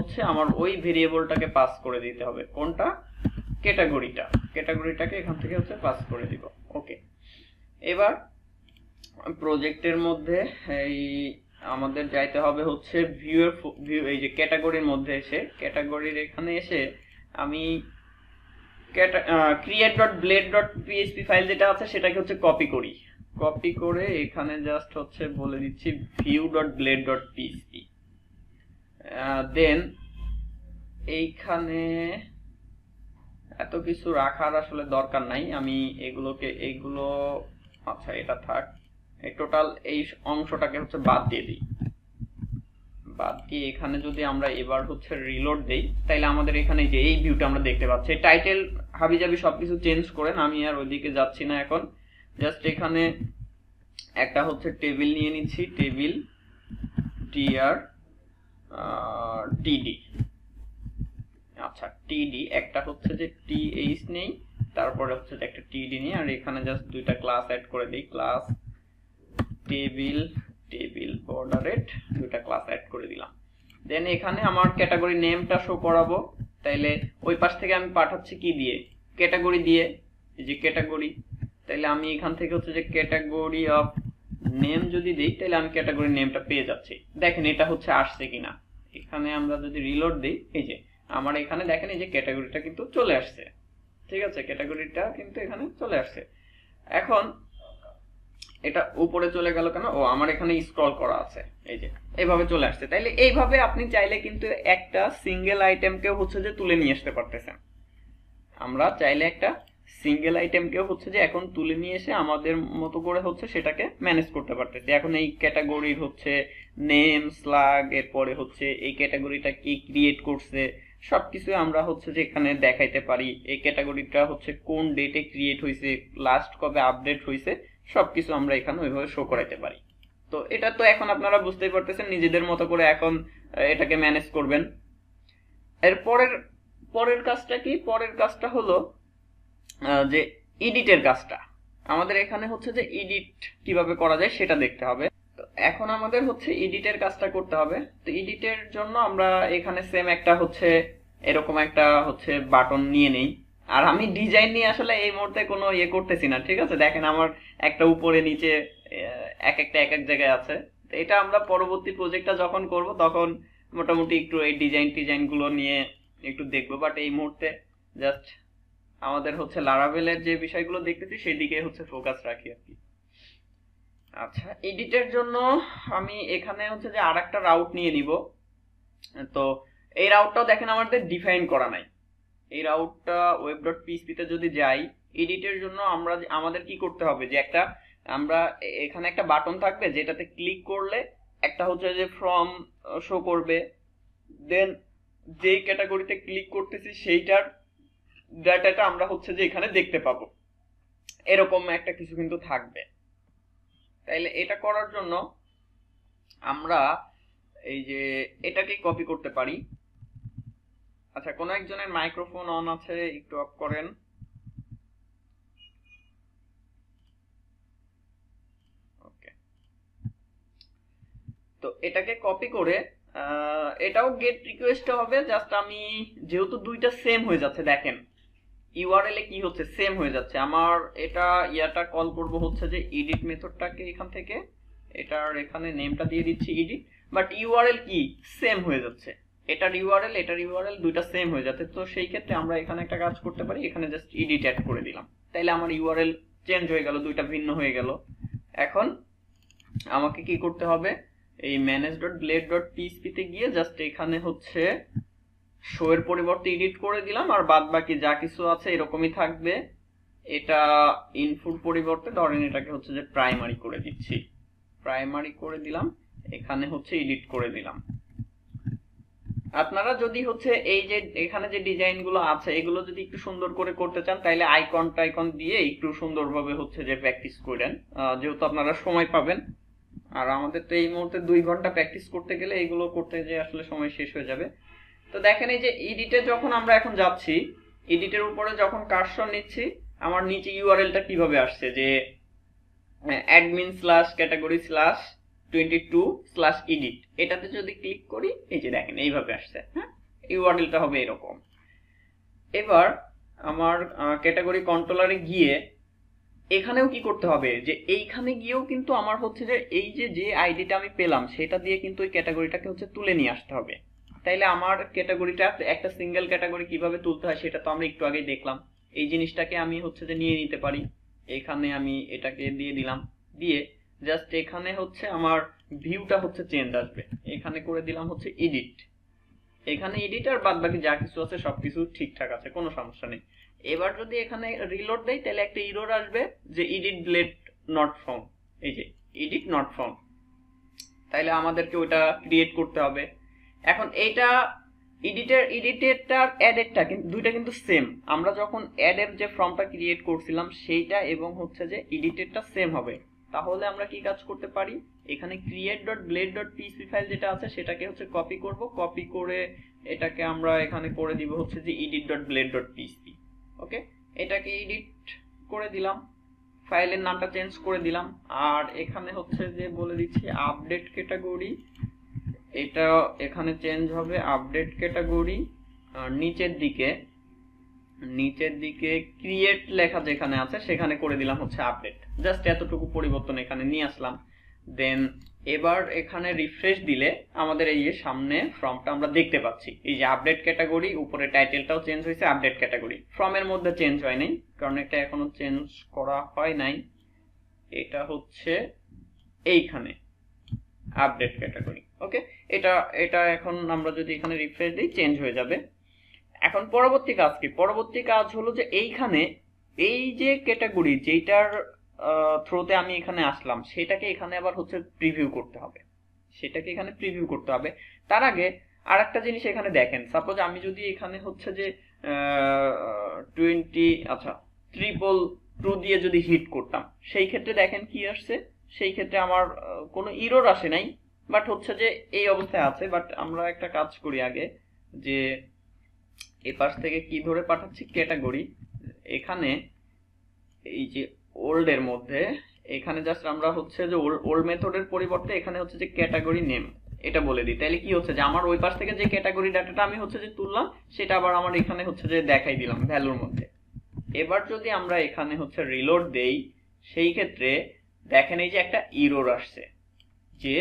হচ্ছে আমার ওই ভেরিয়েবলটাকে পাস করে দিতে হবে, কোনটা, ক্যাটাগরিটাকে এখান থেকে হচ্ছে পাস করে দিব। ওকে, এবার প্রজেক্টের মধ্যে এই আমাদের যাইতে হবে হচ্ছে ভিউ, এই যে ক্যাটাগরির মধ্যে এসে, ক্যাটাগরির এখানে এসে আমি create.blade.php ফাইল যেটা আছে সেটাকে হচ্ছে কপি করে এখানে জাস্ট হচ্ছে বলে দিচ্ছি view.blade.php। দেন এইখানে এত কিছু রাখার আসলে দরকার নাই, আমি এইগুলো আচ্ছা এটা থাক, এই টোটাল এই অংশটাকে হচ্ছে বাদ দিয়ে দিই। বাদ দিয়ে এখানে যদি আমরা এবার হচ্ছে রিলোড দেই, তাইলে আমাদের এখানে যে এই ভিউটা আমরা দেখতে পাচ্ছি। টাইটেল হাবিজাবি সবকিছু চেঞ্জ করেন, আমি আর ওইদিকে যাচ্ছি না এখন। জাস্ট এখানে একটা হচ্ছে টেবিল নিয়ে নিচ্ছি, টেবিল td, আচ্ছা td, একটা হচ্ছে যে th নেই, তারপরে হচ্ছে যে একটা td নেই, আর এখানে জাস্ট দুইটা ক্লাস অ্যাড করে দিই, ক্লাস টেবিল বর্ডারেট, দুইটা ক্লাস অ্যাড করে দিলাম। দেন এখানে আমার ক্যাটাগরি নেমটা শো করাবো, তাইলে ওই পাশ থেকে আমি পাঠাচ্ছি কি দিয়ে, ক্যাটাগরি দিয়ে, এই যে ক্যাটাগরি। তাইলে আমি এখান থেকে হচ্ছে যে ক্যাটাগরি অফ নেম যদি দিই, তাহলে আমি ক্যাটাগরি নেমটা পেয়ে যাচ্ছি। দেখেন এটা হচ্ছে আসছে কিনা, এখানে আমরা যদি রিলোড দিই, এই যে আমার এখানে দেখেন এই যে ক্যাটাগরিটা কিন্তু চলে আসছে। ঠিক আছে, ক্যাটাগরিটা কিন্তু এখানে চলে আসছে। এখন এটা উপরে চলে গেল কেন, ও আমার এখানে স্ক্রল করা আছে, এই যে এইভাবে চলে আসছে। তাইলে এইভাবে আপনি চাইলে কিন্তু একটা সিঙ্গেল আইটেমকেও হচ্ছে যে তুলে নিয়ে আসতে পারতেছেন। আমরা চাইলে একটা সিঙ্গেল আইটেমকেও হচ্ছে যে এখন তুলে নিয়ে এসে আমাদের মতো করে হচ্ছে সেটাকে ম্যানেজ করতে পারতেছি। এখন এই ক্যাটাগরির হচ্ছে নেম স্ল্যাগ, এরপরে হচ্ছে এই ক্যাটাগরিটা কি ক্রিয়েট করছে সবকিছু আমরা হচ্ছে যে এখানে দেখাইতে পারি। এই ক্যাটাগরিটা হচ্ছে কোন ডেটে ক্রিয়েট হয়েছে, লাস্ট কবে আপডেট হয়েছে, সবকিছু আমরা এখানে ওইভাবে শো করাইতে পারি। তো এটা তো এখন আপনারা বুঝতেই পারতেছেন, নিজেদের মতো করে এখন এটাকে ম্যানেজ করবেন। এর পরের কাজটা কি, পরের কাজটা হলো যে এডিটের কাজটা। আমাদের এখানে হচ্ছে যে এডিট কিভাবে করা যায় সেটা দেখতে হবে। তো এখন আমাদের হচ্ছে এডিটের কাজটা করতে হবে। তো এডিটের জন্য আমরা এখানে সেম একটা হচ্ছে এরকম একটা হচ্ছে বাটন নিয়ে নেই। আর আমি ডিজাইন নিয়ে আসলে এই মুহূর্তে কোনো ইয়ে করতেছি না, ঠিক আছে। দেখেন আমার একটা উপরে নিচে এক এক জায়গায় আছে। তো এটা আমরা পরবর্তী প্রজেক্টটা যখন করব তখন মোটামুটি একটু এই ডিজাইন গুলো নিয়ে একটু দেখবো, বাট এই মুহূর্তে জাস্ট আমাদের হচ্ছে লারাভেলের যে বিষয়গুলো দেখতেছি সেই দিকে হচ্ছে ফোকাস রাখি আর কি। আচ্ছা, এডিটের জন্য আমি এখানে হচ্ছে যে আরেকটা রাউট নিয়ে নিব। তো এই রাউটটাও দেখেন আমাদের ডিফাইন করা নাই। এই রাউটটা web.php তে যদি যাই, এডিটের জন্য আমাদের কি করতে হবে, যে একটা আমরা এখানে একটা বাটন থাকবে যেটাতে ক্লিক করলে একটা হচ্ছে যে ফ্রম শো করবে। দেন যেই ক্যাটাগরিতে ক্লিক করতেছি সেইটার ডাটাটা আমরা হচ্ছে যে এখানে দেখতে পাবো, এরকম একটা কিছু কিন্তু থাকবে। তাইলে এটা করার জন্য আমরা এই যে এটাকে কপি করতে পারি। আচ্ছা, কোন একজনের মাইক্রোফোন অন আছে, একটু অফ করেন। ওকে, তো এটাকে কপি করে এটাও গেট রিকোয়েস্ট হবে। জাস্ট আমি যেহেতু দুইটা সেম হয়ে যাচ্ছে, দেখেন ইউআরএল এ কি হচ্ছে, সেম হয়ে যাচ্ছে। আমার এটা ইয়াটা কল করব হচ্ছে যে এডিট মেথডটাকে এখান থেকে, এটার এখানে নেমটা দিয়ে দিচ্ছি এডিট, বাট ইউআরএল কি সেম হয়ে যাচ্ছে। এটার ইউআরএল দুইটা সেম হয়ে যাচ্ছে। তো সেই ক্ষেত্রে আমরা এখানে একটা কাজ করতে পারি, এখানে জাস্ট এডিট অ্যাড করে দিলাম, তাইলে আমার ইউআরএল চেঞ্জ হয়ে গেল, দুইটা ভিন্ন হয়ে গেল। এখন আমাকে কি করতে হবে, এই manage.blade.php তে গিয়ে জাস্ট এখানে হচ্ছে শো এর পরিবর্তে এডিট করে দিলাম, আর বাদ বাকি যা কিছু আছে এরকমই থাকবে। এটা ইনপুট পরিবর্তে ধরেন এটাকে হচ্ছে যে প্রাইমারি করে দিচ্ছি, প্রাইমারি করে দিলাম, এখানে হচ্ছে এডিট করে দিলাম। আপনারা যদি হচ্ছে এই যে এখানে যে ডিজাইন গুলো আছে এগুলো যদি একটু সুন্দর করে করতে চান, তাইলে আইকন দিয়ে একটু সুন্দরভাবে হচ্ছে যে প্র্যাকটিস করেন, যেহেতু আপনারা সময় পাবেন। আর আমাদের তো এই মুহূর্তে 2 ঘন্টা প্র্যাকটিস করতে গেলে এগুলো করতে যে আসলে সময় শেষ হয়ে যাবে। তো দেখেন এই যে এডিটে যখন আমরা এখন যাচ্ছি, এডিটের উপরে যখন কার্সর নিচ্ছি, আমার নিচে ইউআরএলটা কিভাবে আসছে, যে admin/category/22/edit, এটাতে যদি ক্লিক করি এই যে দেখেন এইভাবে আসছে। হ্যাঁ, ইউআরএলটা হবে এরকম। এবার আমার ক্যাটাগরি কন্ট্রোলারে গিয়ে এখানেও কি করতে হবে, যে এইখানে গিয়েও কিন্তু আমার হচ্ছে যে এই যে আইডিটা আমি পেলাম সেটা দিয়ে কিন্তু ওই ক্যাটাগরিটাকে হচ্ছে তুলে নিয়ে আসতে হবে। তাইলে আমার ক্যাটাগরিটা একটা সিঙ্গেল ক্যাটাগরি কিভাবে তুলতে হয় সেটা তো আমরা একটু আগেই দেখলাম। এই জিনিসটাকে আমি হচ্ছে যে নিয়ে নিতে পারি, এখানে আমি এটাকে দিয়ে দিলাম, দিয়ে জাস্ট এখানে হচ্ছে আমার ভিউটা হচ্ছে চেঞ্জ আসবে, এখানে করে দিলাম হচ্ছে এডিট। এখানে এডিট আর বাদ বাকি যা কিছু আছে সবকিছু ঠিকঠাক আছে, কোনো সমস্যা নেই। এবার যদি এখানে রিলোড দেই তাহলে একটা এরর আসবে যে এডিট ব্লেড নট ফাউন্ড, এই যে এডিট নট ফাউন্ড। তাইলে আমাদেরকে ওটা ক্রিয়েট করতে হবে। এখন এটা এডিটেরটা আর অ্যাডেরটা কিন্তু দুইটা কিন্তু সেম। আমরা যখন অ্যাডের যে ফর্মটা ক্রিয়েট করছিলাম সেইটা এবং হচ্ছে যে এডিটেরটা সেম হবে। তাহলে আমরা কি কাজ করতে পারি, এখানে create.blade.php ফাইল যেটা আছে সেটাকে হচ্ছে কপি করব, কপি করে এটাকে আমরা এখানে করে দিব হচ্ছে যে edit.blade.php। ওকে, এটাকে এডিট করে দিলাম, ফাইলের নামটা চেঞ্জ করে দিলাম, আর এখানে হচ্ছে যে বলে দিচ্ছি আপডেট ক্যাটাগরি, এটা এখানে চেঞ্জ হবে আপডেট ক্যাটাগরি। আর নিচের দিকে ক্রিয়েট লেখা যেখানে আছে সেখানে করে দিলাম হচ্ছে আপডেট। জাস্ট এতটুকু পরিবর্তন এখানে নিয়ে আসলাম। দেন এবার এখানে রিফ্রেশ দিলে আমাদের এই যে সামনে ফর্মটা আমরা দেখতে পাচ্ছি, এই যে আপডেট ক্যাটাগরি, উপরে টাইটেলটাও চেঞ্জ হয়েছে, আপডেট ক্যাটাগরি। ফর্মের মধ্যে চেঞ্জ হয় নাই কারণ এটা এখনো চেঞ্জ করা হয় নাই, এটা হচ্ছে এইখানে আপডেট ক্যাটাগরি। ওকে, এটা এখন আমরা যদি এখানে রিফ্রেশ দিই চেঞ্জ হয়ে যাবে। এখন পরবর্তী কাজ কি, পরবর্তী কাজ হলো যে এইখানে এই যে ক্যাটাগরি যেটার থ্রুতে আমি এখানে আসলাম সেটাকে এখানে আবার হচ্ছে প্রিভিউ করতে হবে, তার আগে আর একটা জিনিস এখানে দেখেন, সাপোজ আমি যদি এখানে হচ্ছে যে 322 দিয়ে যদি হিট করতাম সেই ক্ষেত্রে দেখেন কি আসছে, সেই ক্ষেত্রে আমার কোনো ইরর আসে নাই, বাট হচ্ছে যে এই অবস্থায় আছে। বাট আমরা একটা কাজ করি আগে, যে এই পাশ থেকে কি ধরে পাঠাচ্ছি ক্যাটাগরি, এখানে এই যে ওল্ড এর মধ্যে এখানে জাস্ট আমরা হচ্ছে যে ওল্ড মেথডের পরিবর্তে এখানে হচ্ছে যে ক্যাটাগরি নেম এটা বলে দিই। তাহলে কি হচ্ছে যে আমার ওই পাশ থেকে যে ক্যাটাগরি ডাটাটা আমি হচ্ছে যে তুললাম সেটা আবার আমার এখানে হচ্ছে যে দেখাই দিলাম ভ্যালুর মধ্যে। এবার যদি আমরা এখানে হচ্ছে রিলোড দেই সেই ক্ষেত্রে দেখেন এই যে একটা এরর আসছে যে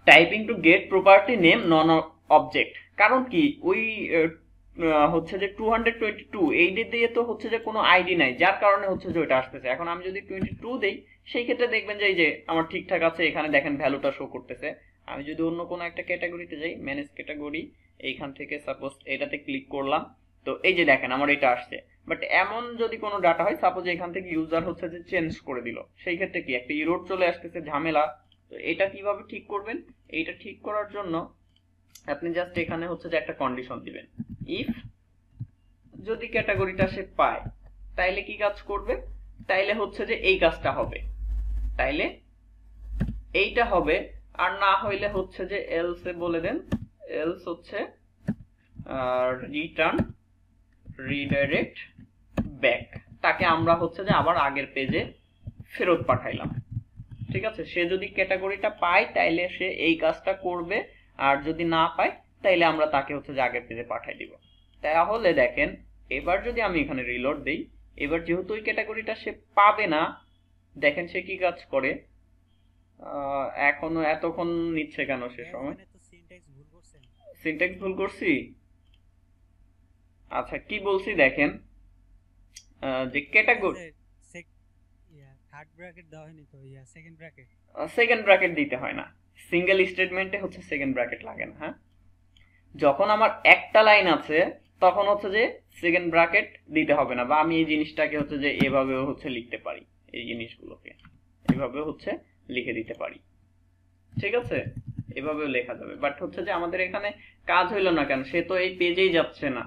typing to get property name non object. কারণ কি, ওই হচ্ছে যে 222 এই দিয়ে তো হচ্ছে যে কোনো আইডি নাই, যার কারণে হচ্ছে যে ওটা আসতেছে। এখন আমি যদি 22 দেই সেই ক্ষেত্রে দেখবেন যে এই যে আমার ঠিকঠাক আছে, এখানে দেখেন ভ্যালুটা শো করতেছে। আমি যদি অন্য কোনো একটা ক্যাটাগরিতে যাই, ম্যানেজ ক্যাটাগরি, এইখান থেকে সাপোজ এটাতে ক্লিক করলাম, তো এই যে দেখেন আমার এটা আসছে। বাট এমন যদি কোনো ডাটা হয়, সাপোজ এখান থেকে ইউজার হচ্ছে যে চেঞ্জ করে দিল, সেই ক্ষেত্রে কি একটা এরর চলে আসতেছে, ঝামেলা। তো এটা কিভাবে ঠিক করবেন, এইটা ঠিক করার জন্য আপনি জাস্ট এখানে হচ্ছে যে একটা কন্ডিশন দিবেন, ইফ যদি ক্যাটাগরিটা সে পায় তাইলে কি কাজ করবে, তাইলে হচ্ছে যে এই কাজটা হবে, তাইলে এইটা হবে। আর না হইলে হচ্ছে যে এলস এ বলে দেন, এলস হচ্ছে রিটার্ন রিডাইরেক্ট ব্যাক, তাকে আমরা হচ্ছে যে আবার আগের পেজে ফেরত পাঠাইলাম। ঠিক আছে, সে যদি ক্যাটাগরিটা পায় তাইলে সে এই কাজটা করবে, আর যদি না পায় তাইলে আমরা তাকে হচ্ছে যে আগের পেজে পাঠাই দিব। তাহলে দেখেন এবার যদি আমি এখানে রিলোড দেই, এবার যেহেতু ওই ক্যাটাগরিটা সে পাবে না, দেখেন সে কি কাজ করে, এখনো এতক্ষণ নিচ্ছে কেন, সে সময় সিনট্যাক্স ভুল করছি। আচ্ছা কি বলছি দেখেন, যে ক্যাটাগরি সেকেন্ড ব্র্যাকেট দিতে হয় না, সিঙ্গেল স্টেটমেন্টে হচ্ছে সেকেন্ড ব্র্যাকেট লাগে না। হ্যাঁ, যখন আমার একটা লাইন আছে তখন হচ্ছে যে সেকেন্ড ব্র্যাকেট দিতে হবে না, বা আমি এই জিনিসটাকে হচ্ছে যে এভাবেও হচ্ছে লিখতে পারি, এই জিনিসগুলোকে এভাবে হচ্ছে লিখে দিতে পারি। ঠিক আছে, এভাবেও লেখা যাবে, বাট হচ্ছে যে আমাদের এখানে কাজ হইলো না কেন, সে তো এই পেজেই যাচ্ছে না।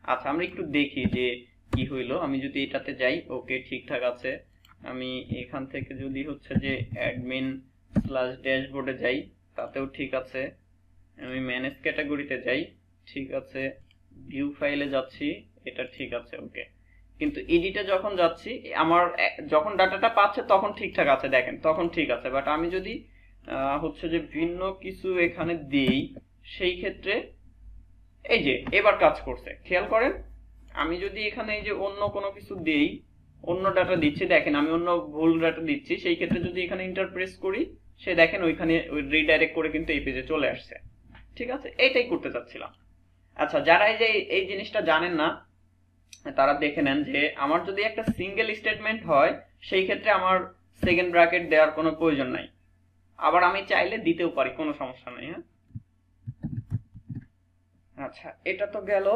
আচ্ছা আমরা একটু দেখি যে কি হইলো, আমি যদি এটাতে যাই, ওকে ঠিকঠাক আছে। আমি এখান থেকে যদি হচ্ছে যে অ্যাডমিন স্ল্যাশ ড্যাশবোর্ডে যাই, তাতেও ঠিক আছে। আমি ম্যানেজ ক্যাটাগরিতে যাই, ঠিক আছে। ভিউ ফাইলে যাচ্ছি, এটা ঠিক আছে, ওকে। কিন্তু এডিটে যখন যাচ্ছি, আমার যখন ডাটাটা পাচ্ছে তখন ঠিকঠাক আছে, দেখেন তখন ঠিক আছে। বাট আমি যদি হচ্ছে যে ভিন্ন কিছু এখানে দিই, সেই ক্ষেত্রে এই যে এবার কাজ করছে, খেয়াল করেন। আমি যদি এখানে এই যে অন্য কোনো কিছু দেই, অন্য ডাটা দিচ্ছি, দেখেন আমি অন্য ভুল ডাটা দিচ্ছি, সেই ক্ষেত্রে যদি এখানে এন্টার প্রেস করি, সে দেখেন ওইখানে রিডাইরেক্ট করে কিন্তু এই পেজে চলে আসছে। ঠিক আছে, এইটাই করতে চাচ্ছিলাম। আচ্ছা, যারা এই যে এই জিনিসটা জানেন না তারা দেখে নেন যে আমার যদি একটা সিঙ্গেল স্টেটমেন্ট হয় সেই ক্ষেত্রে আমার সেকেন্ড ব্র্যাকেট দেওয়ার কোনো প্রয়োজন নাই, আবার আমি চাইলে দিতেও পারি, কোনো সমস্যা নেই। হ্যাঁ, আচ্ছা এটা তো গেল।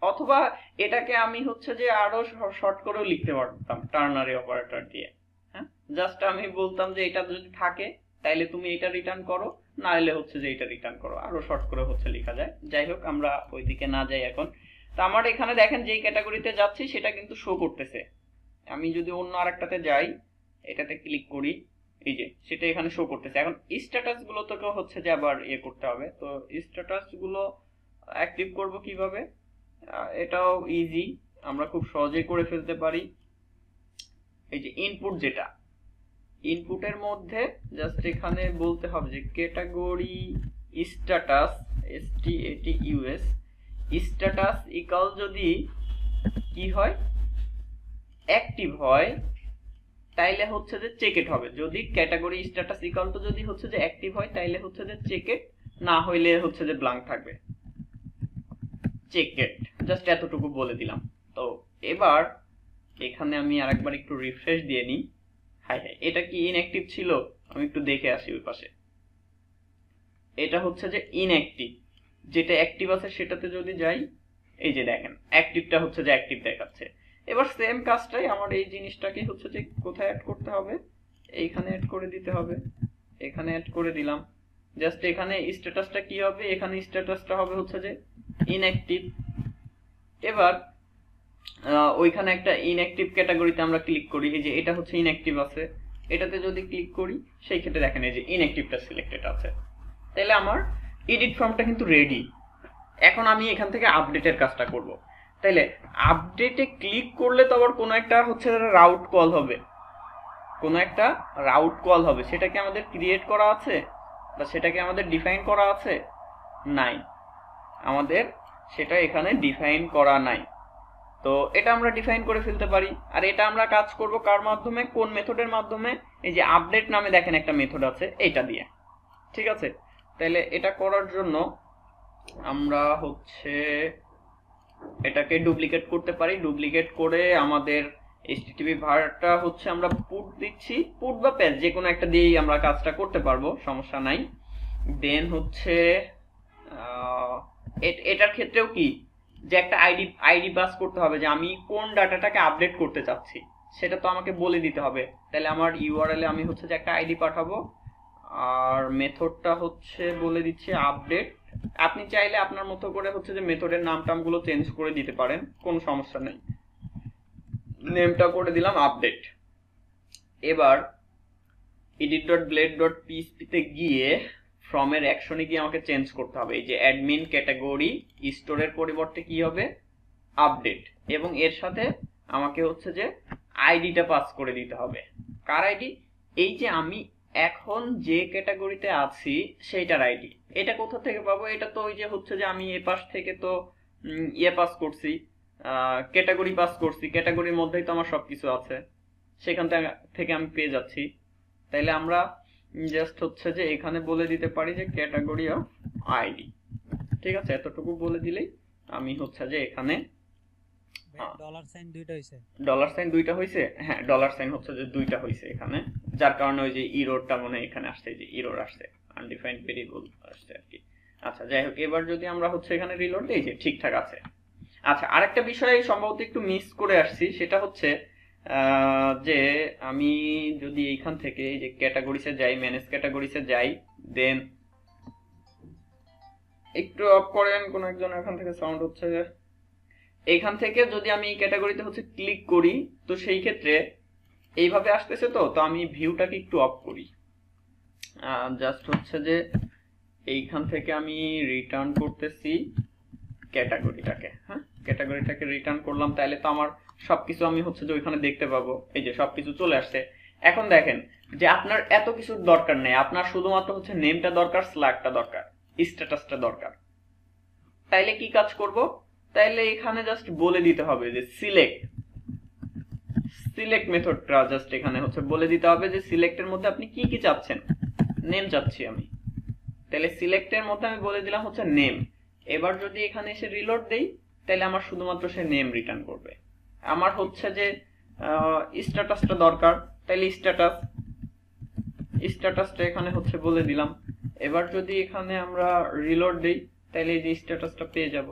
অথবা এটাকে আমি হচ্ছে যে আরো শর্ট করেও লিখতে পারতাম টার্নারি অপারেটর দিয়ে। হ্যাঁ, জাস্ট আমি বলতাম যে এটা যদি থাকে তাইলে তুমি এটা রিটার্ন করো, না হলে হচ্ছে যে এটা রিটার্ন করো, আরো শর্ট করে হচ্ছে লেখা যায়। যাই হোক, আমরা ওইদিকে না যাই এখন। তো আমার এখানে দেখেন যেই ক্যাটাগরিতে যাচ্ছি সেটা কিন্তু শো করতেছে। আমি যদি অন্য আরেকটাতে যাই, এটাতে ক্লিক করি, এই যে সেটা এখানে শো করতেছে। এখন স্ট্যাটাস গুলো তোকে হচ্ছে যে আবার ইয়ে করতে হবে। তো স্ট্যাটাস গুলো অ্যাক্টিভ করব কিভাবে? এটাও ইজি, আমরা খুব সহজেই করে ফেলতে পারি। এই যে ইনপুট, যেটা ইনপুটের মধ্যে জাস্ট এখানে বলতে হবে যে category status, STATUS status equal যদি কি হয়, অ্যাক্টিভ হয় তাইলে হচ্ছে যে চেকেট হবে। যদি ক্যাটাগরি স্ট্যাটাস ইকাল টু যদি হচ্ছে যে অ্যাক্টিভ হয় তাইলে হচ্ছে যে চেকেট, না হইলে হচ্ছে যে ব্ল্যাঙ্ক থাকবে, চেকেট। জাস্ট এতটুকু বলে দিলাম। তো এবার এখানে আমি আরেকবার একটু রিফ্রেশ দিয়ে নিই। হাই হাই, এটা কি ইনঅ্যাক্টিভ ছিল? আমি একটু দেখে আসি ওই পাশে। এটা হচ্ছে যে ইনঅ্যাক্টিভ, যেটা অ্যাক্টিভ আছে সেটাতে যদি যাই, এই যে দেখেন অ্যাক্টিভটা হচ্ছে যে অ্যাক্টিভ দেখাচ্ছে। এবার সেম কাজটাই আমার এই জিনিসটাকে হচ্ছে যে কোথায় অ্যাড করতে হবে, এইখানে অ্যাড করে দিতে হবে। এখানে অ্যাড করে দিলাম। জাস্ট এখানে স্ট্যাটাসটা কি হবে, এখানে স্ট্যাটাসটা হবে হচ্ছে যে ইনঅ্যাক্টিভ। এবার ওইখানে একটা ইনঅ্যাক্টিভ ক্যাটাগরিতে আমরা ক্লিক করি, এই যে এটা হচ্ছে ইনঅ্যাক্টিভ আছে, এটাতে যদি ক্লিক করি সেই ক্ষেত্রে দেখেন এই যে ইনঅ্যাক্টিভটা সিলেক্টেড আছে। তাহলে আমার এডিট ফর্মটা কিন্তু রেডি। এখন আমি এখান থেকে আপডেটের কাজটা করব। তাইলে আপডেটে ক্লিক করলে তো আবার কোনো একটা হচ্ছে রাউট কল হবে, কোনো একটা রাউট কল হবে। সেটা কি আমাদের ক্রিয়েট করা আছে বা সেটাকে আমাদের ডিফাইন করা আছে? নাই, আমাদের সেটা এখানে ডিফাইন করা নাই। তো এটা আমরা ডিফাইন করে ফেলতে পারি। আর এটা আমরা কাজ করব কার মাধ্যমে, কোন মেথডের মাধ্যমে? এই যে আপডেট নামে দেখেন একটা মেথড আছে, এইটা দিয়ে। ঠিক আছে, তাহলে এটা করার জন্য আমরা হচ্ছে এটাকে ডুপ্লিকেট করতে পারি। ডুপ্লিকেট করে আমাদের HTTP ভার্বটা হচ্ছে আমরা পুট দিচ্ছি, পুট বা পেজ যে কোনো একটা দিয়েই আমরা কাজটা করতে পারবো, সমস্যা নাই। দেন হচ্ছে এটার ক্ষেত্রেও কি যে একটা আইডি পাস করতে হবে, যে আমি কোন ডাটাটাকে আপডেট করতে চাচ্ছি সেটা তো আমাকে বলে দিতে হবে। তাহলে আমার ইউআরএল এ আমি হচ্ছে যে একটা আইডি পাঠাবো, আর মেথডটা হচ্ছে বলে দিচ্ছি আপডেট। আপনি চাইলে আপনার মতো করে হচ্ছে যে মেথডের নাম টামগুলো চেঞ্জ করে দিতে পারেন, কোনো সমস্যা নেই। নেমটা করে দিলাম আপডেট। এবার edit.blade.php তে গিয়ে ফ্রমের অ্যাকশনে গিয়ে আমাকে চেঞ্জ করতে হবে। এই যে অ্যাডমিন ক্যাটাগরি স্টোরের পরিবর্তে কি হবে, আপডেট, এবং এর সাথে আমাকে হচ্ছে যে আইডিটা পাস করে দিতে হবে। কার আইডি? এই যে আমি এখন যে ক্যাটাগরিতে আছি সেইটার আইডি। এটা কোথা থেকে পাবো? এটা তো ওই যে হচ্ছে যে আমি এ পাশ থেকে তো ইয়ে পাস করছি, ক্যাটাগরি পাস করছি, ক্যাটাগরির মধ্যেই তো আমার সবকিছু আছে, সেখান থেকে আমি পেয়ে যাচ্ছি। তাইলে আমরা জাস্ট হচ্ছে যে এখানে বলে দিতে পারি যে ক্যাটাগরি অফ আইডি। ঠিক আছে, এতটুকু বলে দিলেই আমি হচ্ছে যে এখানে ডলার সাইন দুইটা হইছে, ডলার সাইন দুইটা হইছে। হ্যাঁ, ডলার সাইন হচ্ছে যে দুইটা হইছে এখানে, যার কারণে ওই যে ইরোরটা মনে এখানে আসছে, যে ইরোর আসছে, আনডিফাইন্ড ভেরিয়েবল আসছে আর কি। আচ্ছা যাই হোক, এবার যদি আমরা হচ্ছে এখানে রিলোড দিই, যে ঠিকঠাক আছে। আচ্ছা, আরেকটা বিষয় সম্ভবত একটু মিস করে আসছি, সেটা হচ্ছে যে আমি যদি এইখান থেকে এই যে ক্যাটাগরিসে যাই, ম্যানেজ ক্যাটাগরিসে যাই, দেন একটু অফ করেন, কোন একজন এখান থেকে সাউন্ড হচ্ছে। এইখান থেকে যদি আমি এই ক্যাটাগরিতে হচ্ছে ক্লিক করি, তো সেই ক্ষেত্রে এইভাবে আসতেছে। তো আমি ভিউটাকে একটু অফ করি, জাস্ট হচ্ছে যে এইখান থেকে আমি রিটার্ন করতেছি ক্যাটাগরিটাকে। হ্যাঁ, ক্যাটাগরিটাকে রিটার্ন করলাম, তাহলে তো আমার সবকিছু আমি হচ্ছে যে ওইখানে দেখতে পাবো। এই যে সবকিছু চলে আসছে। এখন দেখেন যে আপনার এত কিছুর দরকার নেই, আপনার শুধুমাত্র হচ্ছে নেমটা দরকার, স্ল্যাগটা দরকার, স্ট্যাটাসটা দরকার। তাইলে কি কাজ করব, তাইলে এখানে জাস্ট বলে দিতে হবে যে সিলেক্ট মেথডটা জাস্ট এখানে হচ্ছে বলে দিতে হবে যে সিলেক্টের মধ্যে আপনি কি কি চাচ্ছেন। নেম চাচ্ছি আমি, তাহলে সিলেক্টের মধ্যে আমি বলে দিলাম হচ্ছে নেম। এবার যদি এখানে এসে রিলোড দেই তাহলে আমার শুধুমাত্র সে নেম রিটার্ন করবে। আমার হচ্ছে যে স্ট্যাটাসটা দরকার, তাহলে স্ট্যাটাসটা এখানে হচ্ছে বলে দিলাম। এবার যদি এখানে আমরা রিলোড দেই তাহলে এই যে স্ট্যাটাসটা পেয়ে যাব।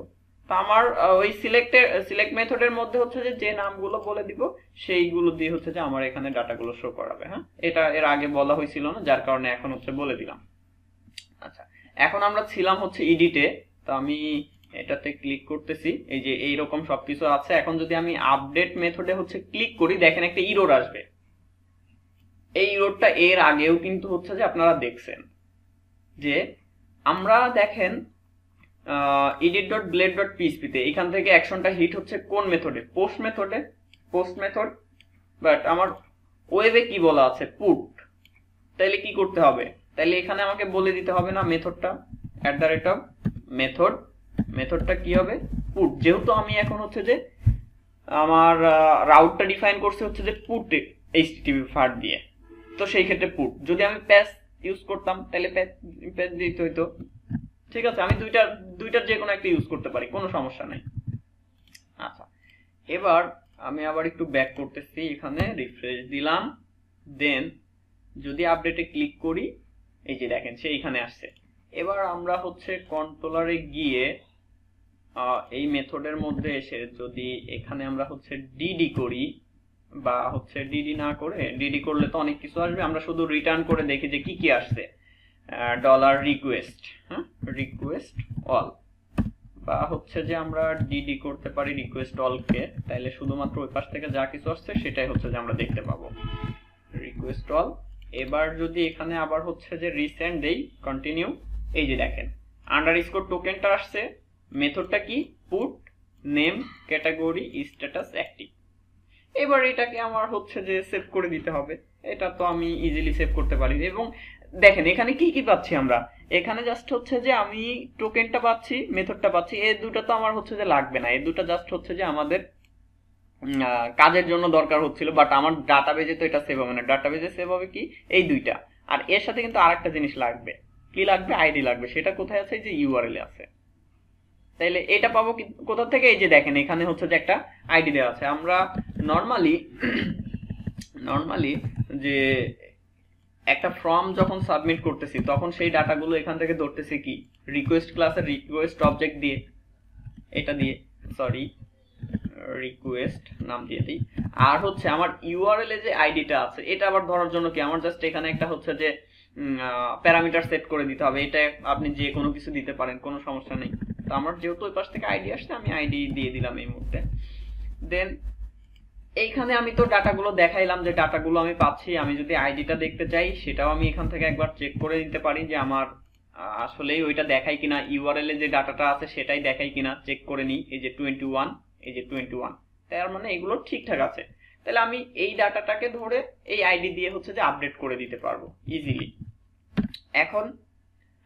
তো আমার ওই সিলেক্ট মেথডের মধ্যে হচ্ছে যে নামগুলো বলে দিব সেইগুলো দিয়ে হচ্ছে যে আমার এখানে ডাটাগুলো শো করাবে। হ্যাঁ, এটা এর আগে বলা হয়েছিল না, যার কারণে এখন হচ্ছে বলে দিলাম। আচ্ছা, এখন আমরা ছিলাম হচ্ছে এডিটে, তো আমি এটাতে ক্লিক করতেছি, এই যে এইরকম সবকিছু আছে। এখন যদি আমি আপডেট মেথডে হচ্ছে ক্লিক করি, দেখেন একটা ইরর আসবে। এই ইররটা এর আগেও কিন্তু হচ্ছে যে আপনারা দেখছেন যে আমরা দেখেন edit.blade.php তে এখান থেকে অ্যাকশনটা হিট হচ্ছে কোন মেথডে, পোস্ট মেথড, বাট আমার ওয়েবে কি বলা আছে, পুট। তাইলে কি করতে হবে, তাইলে এখানে আমাকে বলে দিতে হবে না মেথডটা মেথডটা কি হবে, পুট। যেহেতু আমি এখন হচ্ছে যে আমার রাউটটা ডিফাইন করছে হচ্ছে যে পুট এইচটিটিপি ফার দিয়ে, তো সেই ক্ষেত্রে পুট। যদি আমি প্যাচ ইউজ করতাম তাহলে প্যাচ দিতে হইতো। ঠিক আছে, আমি দুইটার যে কোনো একটা ইউজ করতে পারি, কোনো সমস্যা নাই। আচ্ছা, এবার আমি আবার একটু ব্যাক করতেছি, এখানে রিফ্রেশ দিলাম, দেন যদি আপডেটে ক্লিক করি, এই যে দেখেন সে এইখানে আসছে। এবার আমরা হচ্ছে কন্ট্রোলারে গিয়ে এই মেথডের মধ্যে এসে যদি এখানে আমরা হচ্ছে ডিডি করি, বা হচ্ছে ডিডি না করে, ডিডি করলে তো অনেক কিছু আসবে, আমরা শুধু রিটার্ন করে দেখি যে কি কি আসছে। $request, হ্যাঁ, রিকোয়েস্ট অল, বা হচ্ছে যে আমরা ডিডি করতে পারি রিকোয়েস্ট অল কে, তাইলে শুধুমাত্র ওই পাশ থেকে যা কিছু আসছে সেটাই হচ্ছে যে আমরা দেখতে পাবো, রিকোয়েস্ট অল। এবার যদি এখানে আবার হচ্ছে যে রিসেন্ড দেই, কন্টিনিউ, এই যে দেখেন আন্ডারস্কোর টোকেনটা আসছে। মেথডটা কি, put name category status active. এবার এটাকে আমার হচ্ছে যে সেভ করে দিতে হবে। এটা তো আমি ইজিলি সেভ করতে পারি। এবং দেখেন এখানে কি কি পাচ্ছি আমরা, এখানে জাস্ট হচ্ছে যে আমি টোকেনটা পাচ্ছি, মেথডটা পাচ্ছি, এই দুটো তো আমার হচ্ছে যে লাগবে না, এই দুটো জাস্ট হচ্ছে যে আমাদের কাজের জন্য দরকার হচ্ছিল, বাট আমার ডাটাবেজে তো এটা সেভ হবে না। ডাটাবেজে সেভ হবে কি, এই দুইটা। আর এর সাথে কিন্তু আরেকটা জিনিস লাগবে, কি লাগবে, আইডি লাগবে। সেটা কোথায় আছে, যে ইউআরএল এ আছে। তাইলে এটা পাবো কোথা থেকে, এই যে দেখেন এখানে হচ্ছে যে একটা আইডি দেওয়া আছে। আমরা নর্মালি যে একটা ফর্ম যখন সাবমিট করতেছি তখন সেই ডাটাগুলো এখান থেকে ধরতেছি কি, রিকোয়েস্ট ক্লাসের রিকোয়েস্ট অবজেক্ট দিয়ে, এটা দিয়ে, সরি রিকোয়েস্ট নাম দিয়ে দিই। আর হচ্ছে আমার ইউআরএল এ যে আইডিটা আছে এটা আবার ধরার জন্য কি, আমার জাস্ট এখানে একটা হচ্ছে যে প্যারামিটার সেট করে দিতে হবে। এটা আপনি যে কোনো কিছু দিতে পারেন, কোনো সমস্যা নেই। তো আমার যেহেতু ওই পাশ থেকে আইডি আসছে, আমি আইডি দিয়ে দিলাম এই মুহূর্তে। দেন এইখানে আমি তো ডাটাগুলো দেখাইলাম যে ডাটাগুলো আমি পাচ্ছি। আমি যদি আইডিটা দেখতে চাই সেটাও আমি এখান থেকে একবার চেক করে নিতে পারি যে আমার আসলেই ওইটা দেখাই কিনা, ইউআরএল এ যে ডাটাটা আছে সেটাই দেখাই কিনা, চেক করে নিই। এই যে 21, এই যে 21, তার মানে এগুলো ঠিকঠাক আছে। তাহলে আমি এই ডাটাটাকে ধরে এই আইডি দিয়ে হচ্ছে যে আপডেট করে দিতে পারবো ইজিলি। এখন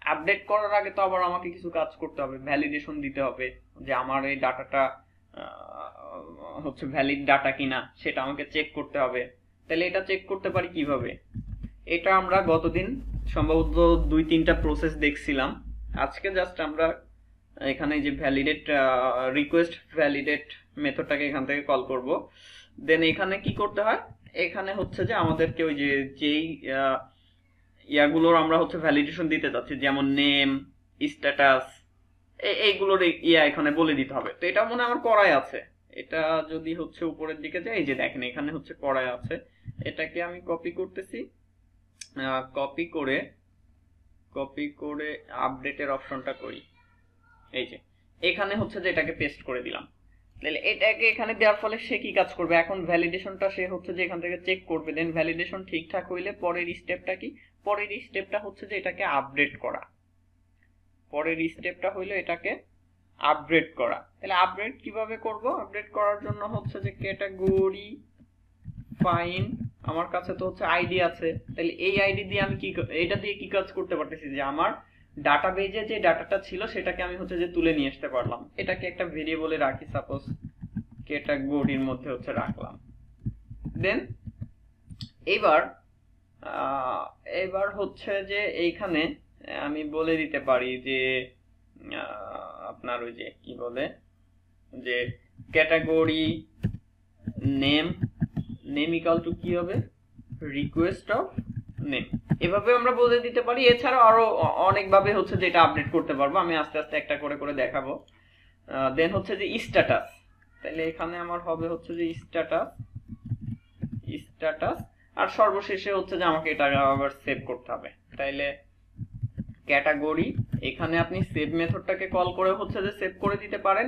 আপডেট করার আগে তো আবার আমাকে কিছু কাজ করতে হবে, ভ্যালিডেশন দিতে হবে যে আমার এই ডাটাটা হচ্ছে ভ্যালিড ডাটা কিনা, সেটা আমাকে চেক করতে হবে। তাহলে এটা চেক করতে পারি কিভাবে, এটা আমরা গতদিন সম্ভবত 2-3টা প্রসেস দেখছিলাম। আজকে জাস্ট আমরা এখানে যে ভ্যালিডেট রিকোয়েস্ট ভ্যালিডেট মেথডটাকে এখান থেকে কল করব। দেন এখানে কি করতে হয়, এখানে হচ্ছে যে আমাদেরকে ওই যে যেই ইয়াগুলোর আমরা হচ্ছে ভ্যালিডেশন দিতে চাচ্ছি, যেমন নেম, স্ট্যাটাস, এইগুলোর এখানে বলে দিতে হবে। তো এটা মনে আমার করাই আছে। এটা যদি হচ্ছে উপরের দিকে যাই, এই যে দেখেন এখানে হচ্ছে করাই আছে। এটাকে আমি কপি করতেছি, কপি করে আপডেটের অপশনটা করি, এই যে এখানে হচ্ছে যে এটাকে পেস্ট করে দিলাম। তাহলে এটাকে এখানে দেওয়ার ফলে সে কি কাজ করবে, এখন ভ্যালিডেশনটা সে হচ্ছে যে এখান থেকে চেক করবে। দেন ভ্যালিডেশন ঠিকঠাক হইলে পরের স্টেপটা কি, পরের স্টেপটা হচ্ছে যে এটাকে আপডেট করা। পরের স্টেপটা হইলো এটাকে আপডেট করা। তাহলে আপডেট কিভাবে করব, আপডেট করার জন্য হচ্ছে যে ক্যাটাগরি ফাইন্ড, আমার কাছে তো হচ্ছে আইডি আছে। তাহলে এই আইডি দিয়ে আমি কি, এটা দিয়ে কি কাজ করতে পারতেছি, যে আমার ডাটাবেজে যে ডাটাটা ছিল সেটাকে আমি হচ্ছে যে তুলে নিয়ে আসতে পারলাম। এটাকে একটা ভেরিয়েবলে রাখি, সাপোজ ক্যাটাগরির মধ্যে হচ্ছে রাখলাম। দেন এবার হচ্ছে যে এইখানে আমি বলে দিতে পারি যে আপনার ওই যে কি বলে যে ক্যাটাগরি নেম ইকুয়াল টু কি হবে, রিকোয়েস্ট অফ নেম। এভাবে আমরা বলে দিতে পারি। এছাড়াও আরো অনেকভাবে হচ্ছে যে এটা আপডেট করতে পারবো, আমি আস্তে আস্তে একটা করে করে দেখাবো। দেন হচ্ছে যে স্ট্যাটাস, তাহলে এখানে আমার হবে হচ্ছে যে স্ট্যাটাস, আর সর্বশেষে হচ্ছে যে আমাকে এটা আবার সেভ করতে হবে। তাইলে ক্যাটাগরি, এখানে আপনি সেভ মেথডটাকে কল করে হচ্ছে যে সেভ করে দিতে পারেন,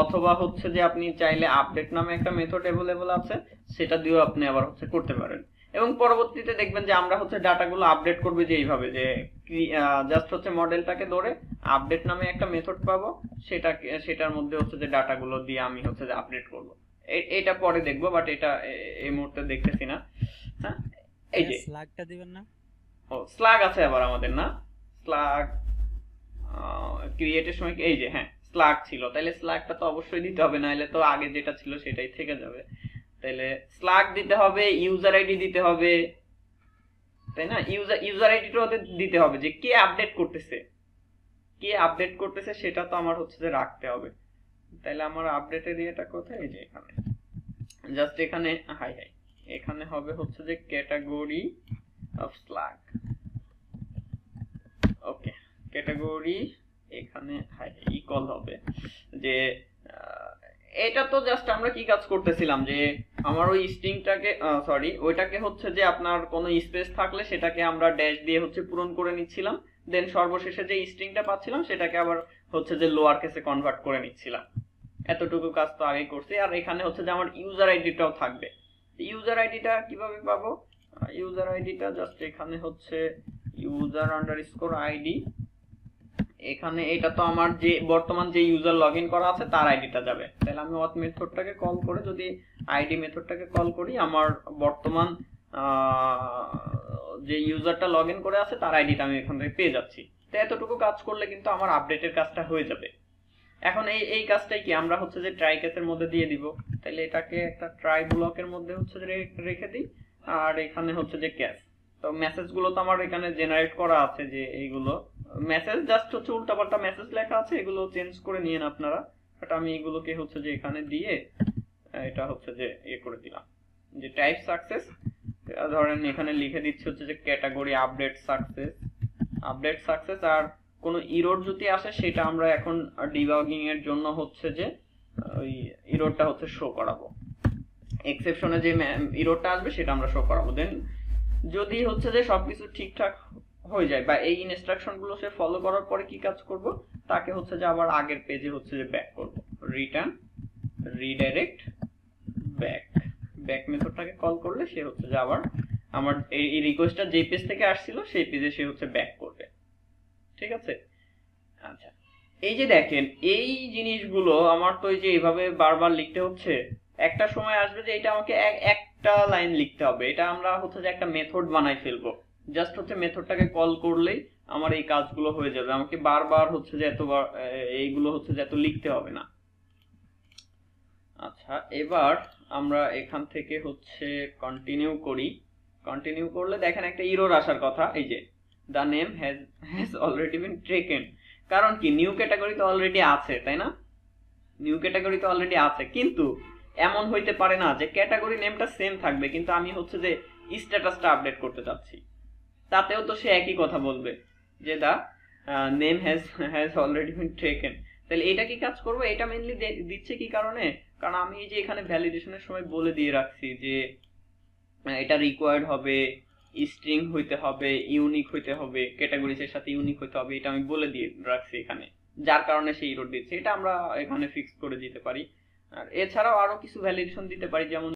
অথবা হচ্ছে যে আপনি চাইলে আপডেট নামে একটা মেথড অ্যাভেলেবল আছে, সেটা দিয়েও আপনি আবার হচ্ছে করতে পারেন। এবং পরবর্তীতে দেখবেন যে আমরা হচ্ছে ডাটাগুলো আপডেট করবে যে এইভাবে, যে জাস্ট হচ্ছে মডেলটাকে ধরে আপডেট নামে একটা মেথড পাবো, সেটার মধ্যে হচ্ছে যে ডাটাগুলো দিয়ে আমি হচ্ছে যে আপডেট করব। এটা পরে দেখবো, বাট এটা এই মুহূর্তে দেখতেছি না। হ্যাঁ, এই যে স্ল্যাগটা দিবেন না? ও স্ল্যাগ আছে আবার আমাদের, না স্ল্যাগ ক্রিয়েটের সময় এই যে হ্যাঁ স্ল্যাগ ছিল, তাহলে স্ল্যাগটা তো অবশ্যই দিতে হবে, নাহলে তো আগে যেটা ছিল সেটাই থেকে যাবে। তাহলে স্ল্যাগ দিতে হবে, ইউজার আইডি দিতে হবে, তাই না? ইউজার আইডিটাও দিতে হবে, যে কে আপডেট করতেছে সেটা তো আমার হচ্ছে যে রাখতে হবে। তাহলে আমার আপডেটের ইয়েটা কোথায়, এই যে এখানে, জাস্ট এখানে এখানে হবে হচ্ছে যে category of slug. Okay, category এখানে ইকুয়াল হবে যে এটা তো জাস্ট আমরা কি কাজ করতেছিলাম, যে আমার ওই স্ট্রিংটাকে ওইটাকে হচ্ছে যে আপনার কোনো স্পেস থাকলে সেটাকে আমরা ড্যাশ দিয়ে হচ্ছে পূরণ করে নিচ্ছিলাম। দেন সর্বশেষে যে স্ট্রিংটা পাচ্ছিলাম সেটাকে আবার হচ্ছে যে লোয়ার কেসে কনভার্ট করে নিচ্ছিলাম। এতটুকু কাজ তো আগেই করছি। আর এখানে হচ্ছে যে আমার ইউজার আইডিটাও থাকবে। ইউজার আইডিটা কিভাবে পাবো? ইউজার আইডিটা জাস্ট এখানে হচ্ছে ইউজার আন্ডারস্কোর আইডি, এখানে এটা তো আমার যে বর্তমান যে ইউজার লগইন করা আছে তার আইডিটা যাবে। তাহলে আমি অথ মেথডটাকে কল করে যদি আইডি মেথডটাকে কল করি, আমার বর্তমান যে ইউজারটা লগইন করে আছে তার আইডিটা আমি এখান থেকে পেয়ে যাচ্ছি। তো এতটুকু কাজ করলে কিন্তু আমার আপডেটের কাজটা হয়ে যাবে। এখন এই কাজটাই কি আমরা হচ্ছে যে ট্রাই কেসের মধ্যে দিয়ে দিব। তাহলে এটাকে একটা ট্রাই ব্লকের মধ্যে হচ্ছে যে রেখে দিই, আর এখানে হচ্ছে যে ক্যাশ। তো মেসেজগুলো তো আমার এখানে জেনারেট করা আছে, যে এইগুলো মেসেজ জাস্ট হচ্ছে উল্টাপাল্টা মেসেজ লেখা আছে, এগুলো চেঞ্জ করে নিয়েন আপনারা। বাট আমি এগুলোকে হচ্ছে যে এখানে দিয়ে এটা হচ্ছে যে করে দিলাম, যে টাইপ সাকসেস, ধরেন এখানে লিখে দিচ্ছি হচ্ছে যে ক্যাটাগরি আপডেট সাকসেস। আর কোনো ইরর যদি আসে সেটা আমরা এখন ডিবাগিং এর জন্য হচ্ছে যে ওই ইররটা হচ্ছে শো করাবো, এক্সেপশনে যে ইররটা আসবে সেটা আমরা শো করাবো। দেন যদি হচ্ছে যে সবকিছু ঠিকঠাক হয়ে যায় বা এই ইনস্ট্রাকশন গুলো সে ফলো করার পরে কি কাজ করব, তাকে হচ্ছে যে আবার আগের পেজে হচ্ছে যে ব্যাক করব, রিটার্ন রিডাইরেক্ট ব্যাক মেথডটাকে কল করলে সে হচ্ছে যে আবার আমার এই রিকোয়েস্টটা যে পেজ থেকে আসছিল সেই পেজে সে হচ্ছে ব্যাক করবে। ঠিক আছে? আচ্ছা, এই যে দেখেন এই জিনিসগুলো আমার তো এই যে এইভাবে বারবার লিখতে হচ্ছে, একটা সময় আসবে যে এটা আমাকে একটা লাইন লিখতে হবে। এটা আমরা হচ্ছে যে একটা মেথড বানাই ফেলবো, জাস্ট হচ্ছে মেথডটাকে কল করলেই আমার এই কাজগুলো হয়ে যাবে, আমাকে বারবার হচ্ছে যে এতবার এইগুলো হচ্ছে যে এত লিখতে হবে না। আচ্ছা, এবার আমরা এখান থেকে হচ্ছে কন্টিনিউ করলে দেখেন একটা ইরর আসার কথা, এই যে the name has already been taken। কারণ কি, নিউ ক্যাটাগরি তো অলরেডি আছে, তাই না? নিউ ক্যাটাগরি তো অলরেডি আছে, কিন্তু এমন হইতে পারে না যে ক্যাটাগরি নেমটা সেম থাকবে কিন্তু আমি হচ্ছে যে স্ট্যাটাসটা আপডেট করতে চাচ্ছি, তাতেও তো সে একই কথা বলবে যে the name has already been taken। তাহলে এটা কি কাজ করবে? এটা মেইনলি দিচ্ছে কি কারণে? কারণ আমি এই যে এখানে ভ্যালিডেশনের সময় বলে দিয়ে রাখছি যে এটা রিকোয়ার্ড হবে, স্ট্রিং হইতে হবে, ইউনিক হইতে হবে, ক্যাটাগরিজের সাথে ইউনিক হইতে হবে, এটা আমি বলে দিয়ে রাখছি এখানে, যার কারণে সেই ইরর দিচ্ছে। এটা আমরা এখানে ফিক্স করে দিতে পারি। আর এছাড়াও আরো কিছু ভ্যালিডেশন দিতে পারি, যেমন